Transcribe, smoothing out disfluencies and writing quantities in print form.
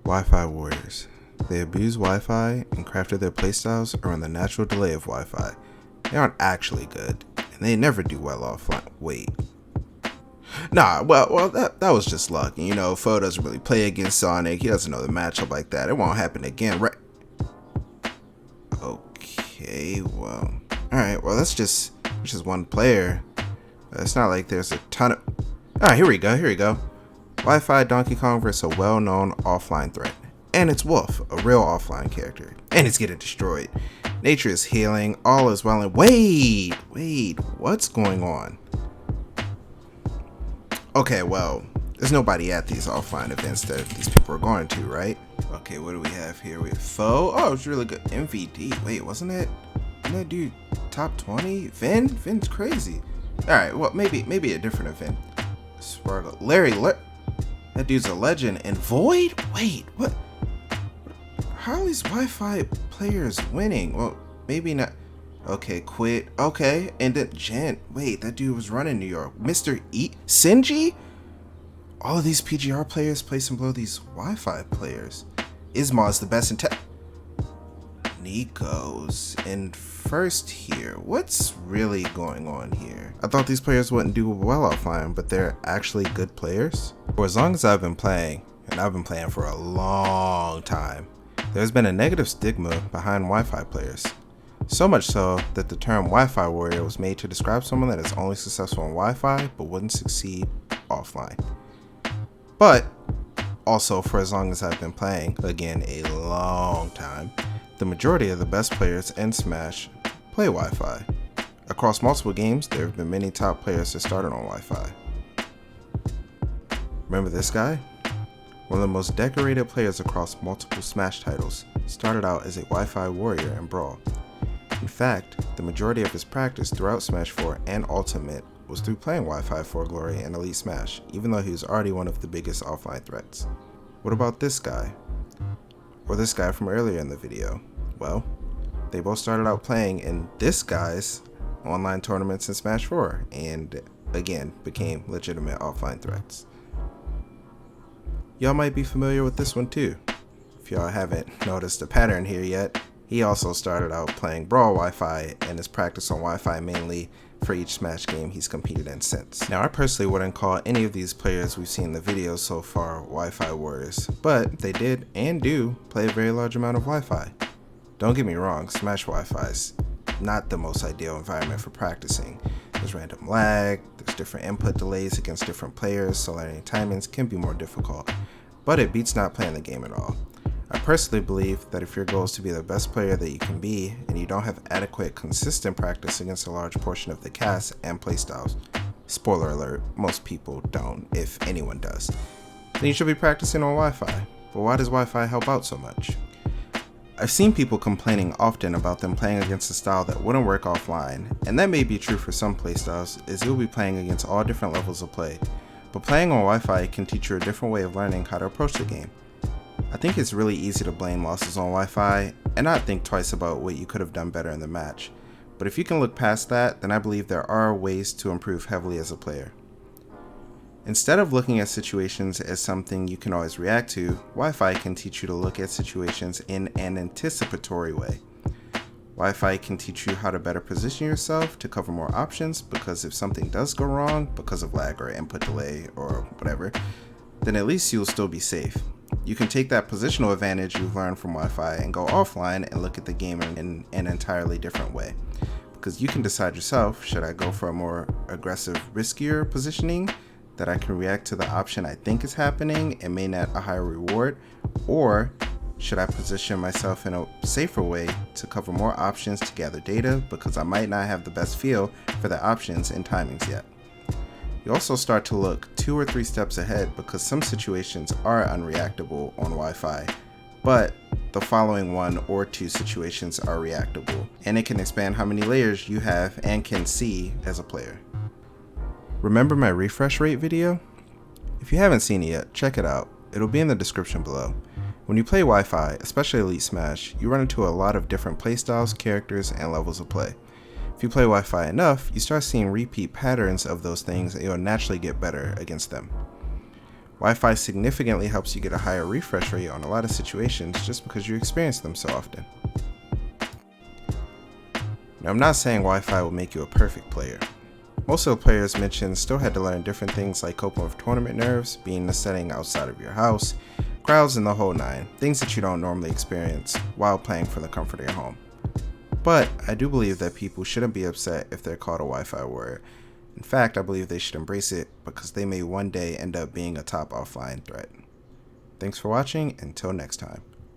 Wi-Fi Warriors. They abuse Wi-Fi and crafted their playstyles around the natural delay of Wi-Fi. They aren't actually good, and they never do well offline. Wait. Nah, well, that was just luck. You know, Foe doesn't really play against Sonic. He doesn't know the matchup like that. It won't happen again, right? Okay, well. Alright, well, that's just one player. It's not like there's a ton of... Alright, here we go. Wi-Fi Donkey Kong versus a well-known offline threat. And it's Wolf, a real offline character. And it's getting destroyed. Nature is healing, all is well and... Wait, what's going on? Okay, well, there's nobody at these offline events that these people are going to, right? Okay, what do we have here? We have Foe. Oh, it's really good. MVD. Wait, wasn't that dude top 20? Vin's crazy. Alright, well, maybe a different event. Sparkle. Larry, that dude's a legend. And Void? Wait, what? How are these Wi-Fi players winning? Well, maybe not. Okay, Quit. Okay, and then Gent. Wait, that dude was running New York. Mr. E. Sinji? All of these PGR players placing below these Wi-Fi players. Isma is the best in tech. Nico's in first here. What's really going on here? I thought these players wouldn't do well offline, but they're actually good players. For as long as I've been playing, and I've been playing for a long time, there's been a negative stigma behind Wi-Fi players. So much so that the term Wi-Fi Warrior was made to describe someone that is only successful in Wi-Fi but wouldn't succeed offline. But also, for as long as I've been playing, again a long time, the majority of the best players in Smash play Wi-Fi. Across multiple games, there have been many top players that started on Wi-Fi. Remember this guy? One of the most decorated players across multiple Smash titles, started out as a Wi-Fi warrior in Brawl. In fact, the majority of his practice throughout Smash 4 and Ultimate was through playing Wi-Fi for Glory and Elite Smash, even though he was already one of the biggest offline threats. What about this guy? Or this guy from earlier in the video? Well, they both started out playing in this guy's online tournaments in Smash 4, and again, became legitimate offline threats. Y'all might be familiar with this one too. If y'all haven't noticed a pattern here yet, he also started out playing Brawl Wi-Fi and has practiced on Wi-Fi mainly for each Smash game he's competed in since. Now, I personally wouldn't call any of these players we've seen in the videos so far Wi-Fi warriors, but they did and do play a very large amount of Wi-Fi. Don't get me wrong, Smash Wi-Fi is not the most ideal environment for practicing. There's random lag, there's different input delays against different players, so learning timings can be more difficult, but it beats not playing the game at all. I personally believe that if your goal is to be the best player that you can be, and you don't have adequate, consistent practice against a large portion of the cast and playstyles, spoiler alert, most people don't, if anyone does, then you should be practicing on Wi-Fi. But why does Wi-Fi help out so much? I've seen people complaining often about them playing against a style that wouldn't work offline, and that may be true for some playstyles, as you'll be playing against all different levels of play, but playing on Wi-Fi can teach you a different way of learning how to approach the game. I think it's really easy to blame losses on Wi-Fi and not think twice about what you could have done better in the match, but if you can look past that, then I believe there are ways to improve heavily as a player. Instead of looking at situations as something you can always react to, Wi-Fi can teach you to look at situations in an anticipatory way. Wi-Fi can teach you how to better position yourself to cover more options, because if something does go wrong because of lag or input delay or whatever, then at least you'll still be safe. You can take that positional advantage you've learned from Wi-Fi and go offline and look at the game in an entirely different way. Because you can decide yourself, should I go for a more aggressive, riskier positioning that I can react to the option I think is happening and may net a higher reward, or should I position myself in a safer way to cover more options to gather data because I might not have the best feel for the options and timings yet. You also start to look 2 or 3 steps ahead because some situations are unreactable on Wi-Fi, but the following 1 or 2 situations are reactable, and it can expand how many layers you have and can see as a player. Remember my refresh rate video? If you haven't seen it yet, check it out. It'll be in the description below. When you play Wi-Fi, especially Elite Smash, you run into a lot of different playstyles, characters, and levels of play. If you play Wi-Fi enough, you start seeing repeat patterns of those things and you'll naturally get better against them. Wi-Fi significantly helps you get a higher refresh rate on a lot of situations just because you experience them so often. Now, I'm not saying Wi-Fi will make you a perfect player. Most of the players mentioned still had to learn different things like coping with tournament nerves, being in a setting outside of your house, crowds and the whole nine, things that you don't normally experience while playing from the comfort of your home. But I do believe that people shouldn't be upset if they're called a Wi-Fi warrior. In fact, I believe they should embrace it because they may one day end up being a top offline threat. Thanks for watching. Until next time.